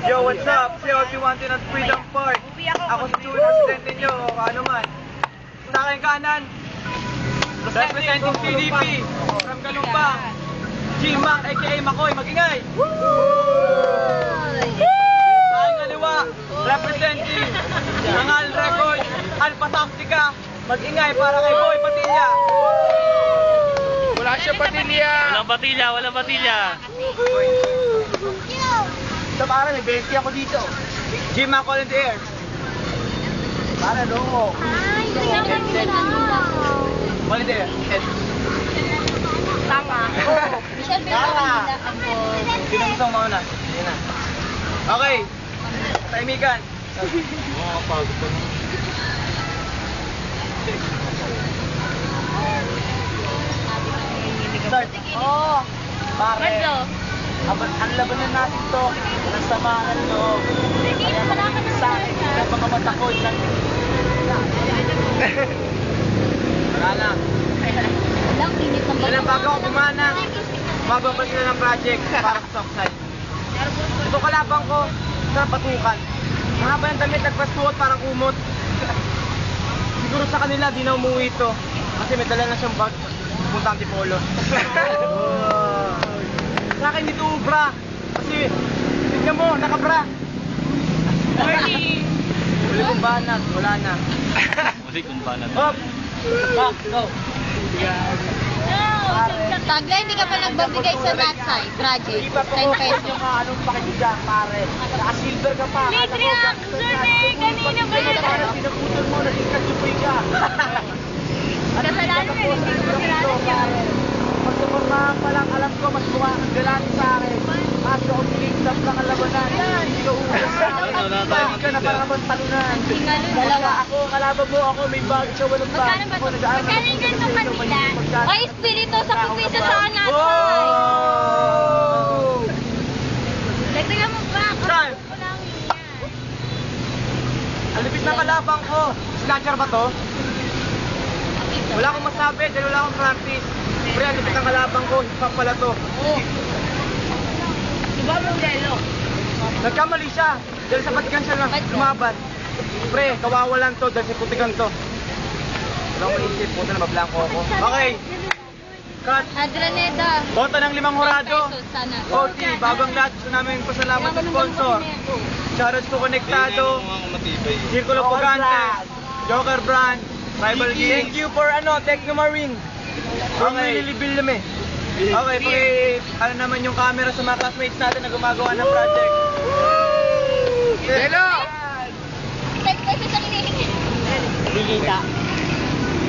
Yo, what's up? Si Oti Wanted at Freedom Park. Ako si Jules, assistant ninyo. Ano man. Sa aking kanan, representing CDP from Galumpang, G-Mac aka Makoy, magingay. Sa aking kaliwa, representing Angal Record, Alpha Taktika, magingay para kay Boy Patilla. Wala siya patilya. Walang batilya, walang batilya. Sa para, nag-20 ako dito. G-Mac all in the air. Para doon. All in the air. Tama. Tama. Sino gusto mauna? Yan na. Okay. Taimikan. Makakapagod pa naman. Start. Oo. Pare. Ang labanan natin to. Ang sama ng loob. Kaya makinig sa akin. Ang mga mata ko. Wala na. Ilang bago ako bumana. Magbabalik na ng project para sa Southside. Ito kalabang ko sa patukan. Mahaba ng damit, nagpasuot parang kumot. Siguro sa kanila di na umuwi ito. Kasi may dala na siyang bag. Pupunta ang Tipolo. Sa akin dito bra. Kasi tignan mo, nakabra. Uli kong banat, wala na. Uli kong banat. Hop! Back, go! Tagla, hindi ka pa nagbabigay sa Natsai project. 10 pesos. Anong pakikita, pare? Naka-silver ka pa. May reaction eh! Kanina ba yun? Parang pinaputol mo, naging kachupoy ka. Kasalanan eh, hindi ko kasalanan yan. Pagsupormahan pa lang, alam ko, mas mukha kang galati sa akin. Kaso kung piligtap lang ang labanan, yan, hindi ka ulas sa akin. Hindi ka na para magtalunan. Dalawa. Ako, kalaban mo ako, may bag, ikaw walang bag. Magkano ba ito? Magkano yung ganito kanila? Ay, Espiritu, sa pipisa sa Natsai. Wow! Dagdagan mo ba? Saan? Wala akong yan. Alipit na kalabang ko. Snatcher ba to? Wala akong masabi dahil wala akong practice. Pre, alipit ang kalabang ko. Hip-hop pala to. Diba mo lelo? Nagkamali siya. Dahil sa patikan siya lang lumaban. Pre, kawawalan to dahil sa putikan to. Wala akong maisip. Puta na mablangko ako. Okay. Cut. Adraneda. Bota ng 5 hurado. Pesos sana. OT, bagang lahat. Gusto namin pasalamat sa sponsor. Shoutouts to Konektado. Circulo Pugante. Joker Brand. Tribal Geeks. Thank you for Techno Marine. From nililibil namin. Okay, ano naman yung camera sa mga classmates natin na gumagawa ng project. Hello! 10 pesos ang hinihingi. Ligita.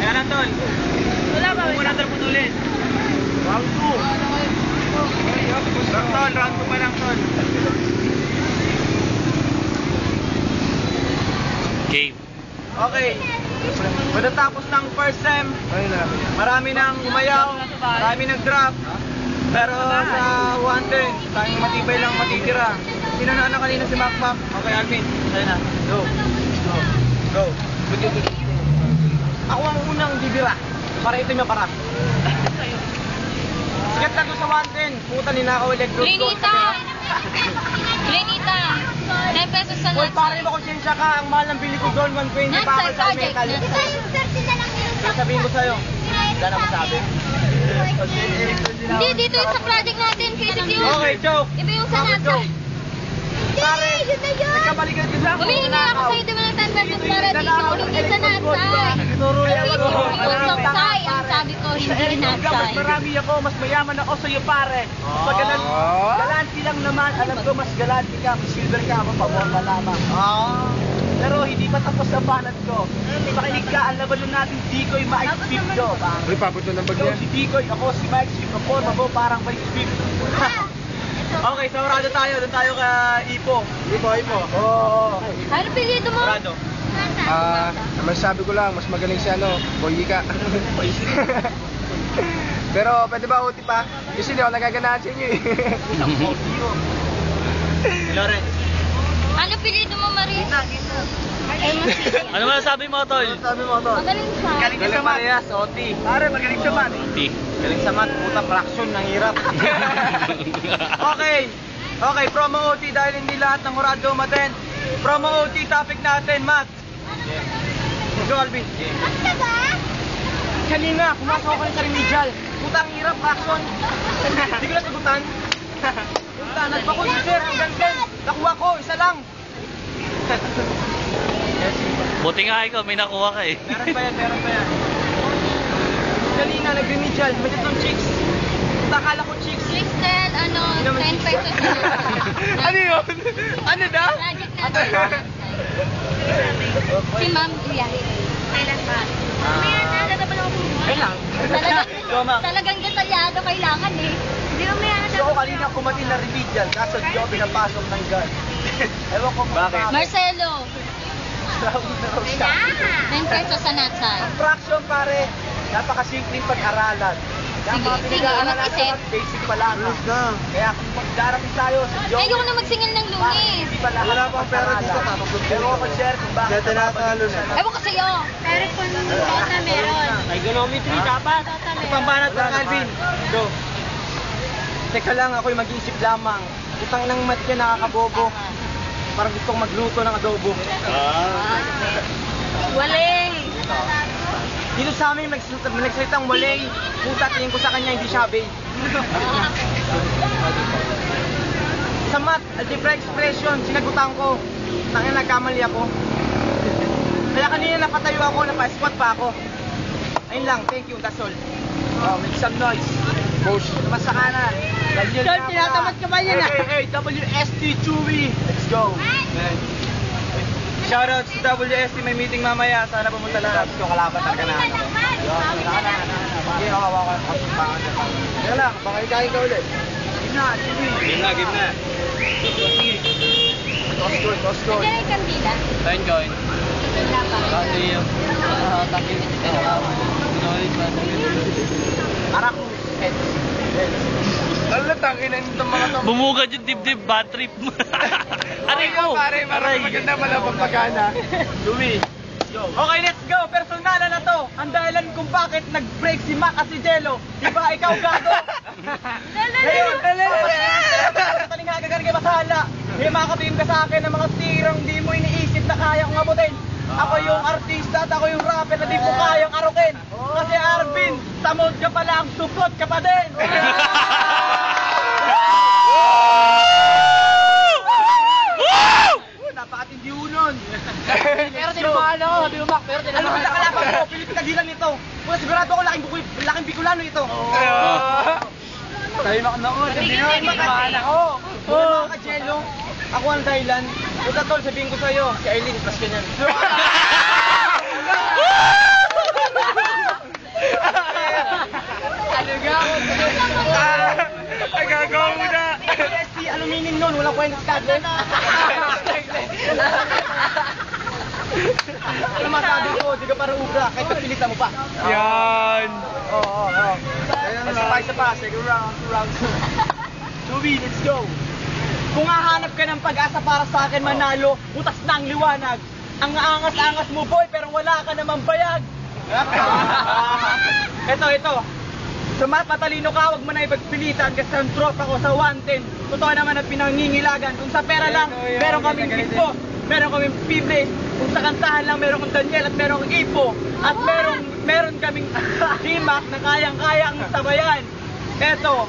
Kaya na, Tol. Wala ba? Huwag mo natin putulin. Round 2. Round 2 pa lang, Tol. Game. Okay. Pagkatapos ng first sem, marami nang umayaw, marami nang drop. Pero sa 110, tayong matibay lang matitira. Sino na kanina si Macpac? Okay, Alvin, sa'yo na. Go. Go. Ako ang unang bibira. Para ito yung para. Sikat lang doon sa 110. Puta ninakaw electro. Lenita! Lenita! 10 pesos sa Hoy, Natsai. pare mo konsensya ka. Ang mahal ng bili ko doon, 120 pa ako Natsai sa project. metal. Natsai. Kaya sabihin ko sa'yo, wala na masabi. Hindi, dito yung sa project natin. Kasi yung... Okay, joke. Iba yung sa Natsai. Pare, nagkabalikan ka sa ako. Humingi nga ako sa'yo diba ng 10 pesos para dito. Hindi sa Natsai. Yung Soksai, ang sabi ko, hindi Natsai. Mas marami ako, mas mayaman ako sa'yo, pare. Pag galanti lang naman, alam ko mas galanti ka, mas silver ka, ako pabomba lamang. Pero hindi pa tapos ang banat ko. Makinig ka, ang laban natin, Dikoy, Mike Spipdo. Uy, papunta ng bag Ikaw yan. si Dikoy, ako si Mike Spipdo. Forma mo parang Mike Spipdo. Okay, sa Orado tayo. Doon tayo ka Ipo. Ipo. Oo. Ano pilito mo? Orado. Masasabi ko lang, mas magaling si Boy ka. Pero pwede ba uti pa? Kasi hindi ako nagaganahan sa inyo eh. Lawrence. Ano pilito mo, Maris? Ano masasabi mo, Tol? Sabi mo to. Magaling siya. Galing sa Marias, Oti. Pare, magaling sa mat. Oti. Galing sa mat, puta fraction, nang hirap. Okay. Okay, promo OT dahil hindi lahat ng Horado umaten. Promo OT topic natin, Matt. Go, Alvin. Ano ba? Kanina, pumasok ako sa remedial. Putang hirap, action. Hindi ko nasagutan. Puta, nagpa-consider hanggang 10. Nakuha ko, isa lang. Buti nga ikaw, may nakuha ka eh. Meron pa yan, meron pa yan. Kanina, nag-remedial. May tatlong chicks. Puta, akala ko chicks. Crystal, 10 pesos na. Ano yun? Ano daw? Project natin. Si Ma'am Biyahe. Kailan pa? Mamaya na, nagdapan ako kumuha. Kailang. Talagang detalyado kailangan eh. Hindi mo may So, ako kanina kumatin na remedial. Kaso di ako pinapasok ng gun. Ewan ko bakit. Marcelo. Sabi na raw siya. 10 pesos sa natsal. Ang fraction pare, napakasimpleng pag-aralan. Kaya Sige, mga sige, pinag-aaralan mag-isip. natin, basic pa lang. Kaya kung magdarating tayo sa joke, Ayoko na magsingil ng lunes. hindi pa lahat. Wala pang pera dito, pero ako share kung bakit. Kaya tinatalo na. Ewan ko sa'yo. Pero kung Dota meron. Trigonometry dapat. Dota meron. Pambanat lang, Alvin. Go. Teka lang, ako'y mag-iisip lamang. Utang ng mat yan, nakakabobo. Parang gusto kong magluto ng adobo. Waling. Dito sa amin, nagsalitang waling. Puta, tingin ko sa kanya, hindi siya babe. Sa math, algebra expression, sinagutan ko. Tangina, nagkamali ako. Kaya kanina napatayo ako, napa-squat pa ako. Ayun lang, thank you, that's all. Oh, make some noise. Push. Mas sa kanan. Sir, tinatamad ka ba yan ah? Hey, WST Chewy. Let's go. Shoutouts to WST, may meeting mamaya. Sana pumunta lahat. Ito kalaban talaga na ano. Hindi ako hawakan. Kaya lang, baka ikain ka ulit. Game na, Chewy. Game na. Toss goal. Nandiyan yung kandila. Coin. Wala pa. Araku. Alam, tangin itong mga to. Bumugad yung dibdib, bad trip. Aray ko! Pare, marami maganda pala pagpagana. Chewy. Okay, let's go. Personalan na to. Ang dahilan kung bakit nag-break si Mac at si Jello. Di ba ikaw gago? Ngayon, taling hagagan kay Masala. May makakatingin ka sa akin ng mga tirang di mo iniisip na kaya kong abutin. Ako yung artista at ako yung rapper na di mo kayang arukin. Kasi Arvin, tamod ka pala, ang supot ka pa din. Napakatindi unon. Pero tinamaan ako, tinumak. Pero tinamaan ako. Alam mo sa kalaban ko, pilit kagilan nito. Kung sigurado ako, laking Bicolano ito. Tayo makanood. Hindi na, tinamaan ako. Mga ka-jello, ako ang dahilan. Puta tol, sabihin ko sa'yo, si Aileen, plus ka niyan. Nagagawa mo na. Si aluminum nun, walang kwenta sa tagli. Ano masabi ko, di ka parang ubra, kahit pagpilitan mo pa. Yan. Oo. Isa pa, second round, 2 rounds. Chewy, let's go. Kung hahanap ka ng pag-asa para sa akin manalo, butas na ang liwanag. Ang angas-angas mo boy, pero wala ka namang bayag. Ito. Sa matalino ka, wag mo na ipagpilitan kasi ang tropa ko sa 110. Totoo naman at pinangingilagan. Kung sa pera lang, meron kaming Big Boss, meron kaming P-Blaze. Kung sa kantahan lang, meron kang Daniel at meron kang Ipo. At meron kaming T-Mac na kayang-kayang sabayan. Ito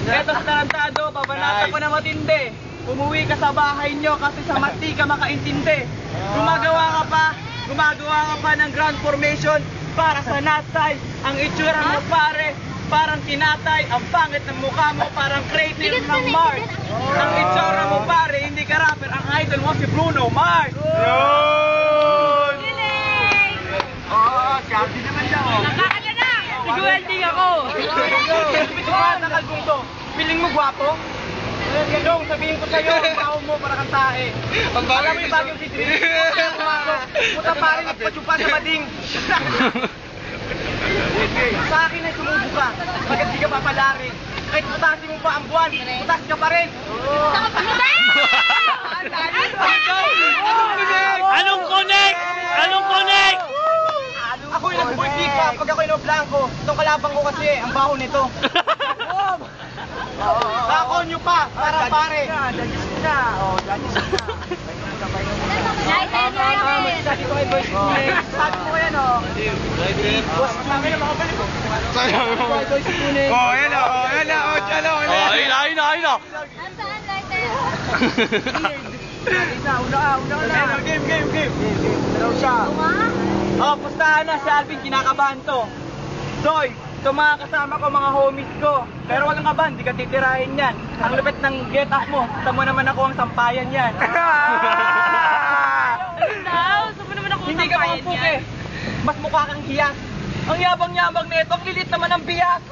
sa tarantado, babanata ko na matindi. Umuwi ka sa bahay nyo kasi sa mati ka makaintindi. Gumagawa ka pa ng grand formation para sa nasay. Ang itsura mo pare, parang tinatay. Ang pangit ng mukha mo, parang crater ng Mars. Ang itsura mo pare, hindi ka rapper. Ang idol mo si Bruno Mars. Yun! Oo, sabi naman daw. Nakakala na! Siguelding ako. Pitukan na kalbong to. Piling mo gwapo? Ganong, sabihin ko sa'yo, ang tao mo para kang tae. Alam mo yung bagyong si Dre? Puta pare, nagpachupa sa bading. Sa akin ay sumubo ka. Bakit di ka papalari? Kahit putasin mo pa ang buwan, putas ka pa rin. Saka pa ba? Anong connect? Ako yung nag-boy ka pag ako yung blanco. Itong kalabang ko kasi, ang baho nito. Dako nyo pa, para pare. Judges ko na. Oh, judges ko na. Lighten, lighten. Sabi ko kay Boys Kuning. Sabi ko yan, oh. Boss namin na makabalik ko. Boys Kuning. Oh, yan o, oh, yan o, oh, dyan o. Oh, ayun na, ayun na, ayun na. Nasaan lighten? Una na. Game. Dalaw siya. Oh, pustahan na si Alvin, kinakabahan to. Doy, ito mga kasama ko, mga homies ko. Pero wag kang kabahan, di ka titirahin yan. Ang lupit ng get up mo, tamo naman ako ang sampayan yan. Hindi ka makapuke. Mas mukha kang hiyas. Ang yabang-yabang nito, ang lilit naman ang biyak.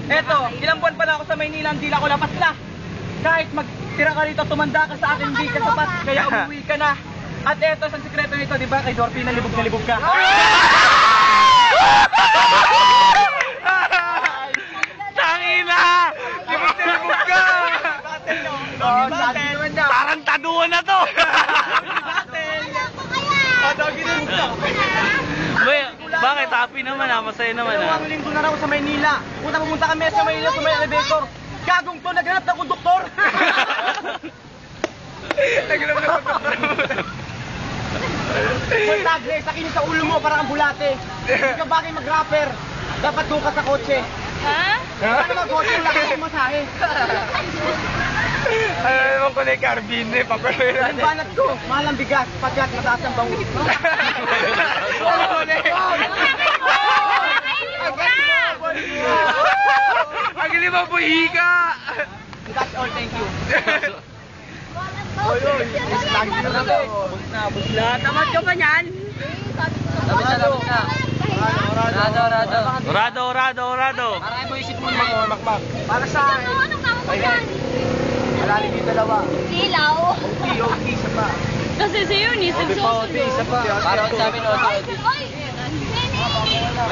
Eto, ilang buwan pa na ako sa Maynila, hindi lang ako lapas na. Kahit magtira ka rito, tumanda ka sa akin, hindi ka sapat, kaya umuwi ka na. At eto, sa sikreto nito, di ba, kay Dorothy na libog ka. Tangina! Libog ka! Oh, sabi naman niya. Tarantaduhan na to! Bakit? Happy naman ah, masaya naman ah. Dalawang linggo na raw sa Maynila. Punta pumunta kami sa Maynila sa may elevator. Gagong to, naghanap ng konduktor. Naghanap ng konduktor. Tagre, sakin sa ulo mo para kang bulate. Hindi ka bagay mag-rapper. Dapat doon ka sa kotse. Ha? Ano mag-kotse? Wala kang masahe. Ano naman ko na yung carbine eh, papel. Ang banat ko, mahal ang bigas, pagkat mataas ang bangus. Ang galing mo po, hika! That's all, thank you. Lagi na lang eh. Tamad ka ba niyan? Orado. Marami mo isip mo mga makmak. Para sa akin, Anong tawag mo dyan? Malalim yung dalawa. Silaw. OT, isa pa. Kasi sa'yo, nisip OT, isa pa. Parang sa amin, Ay, ay,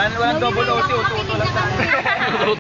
nene. walang double OT, uto lang sa akin.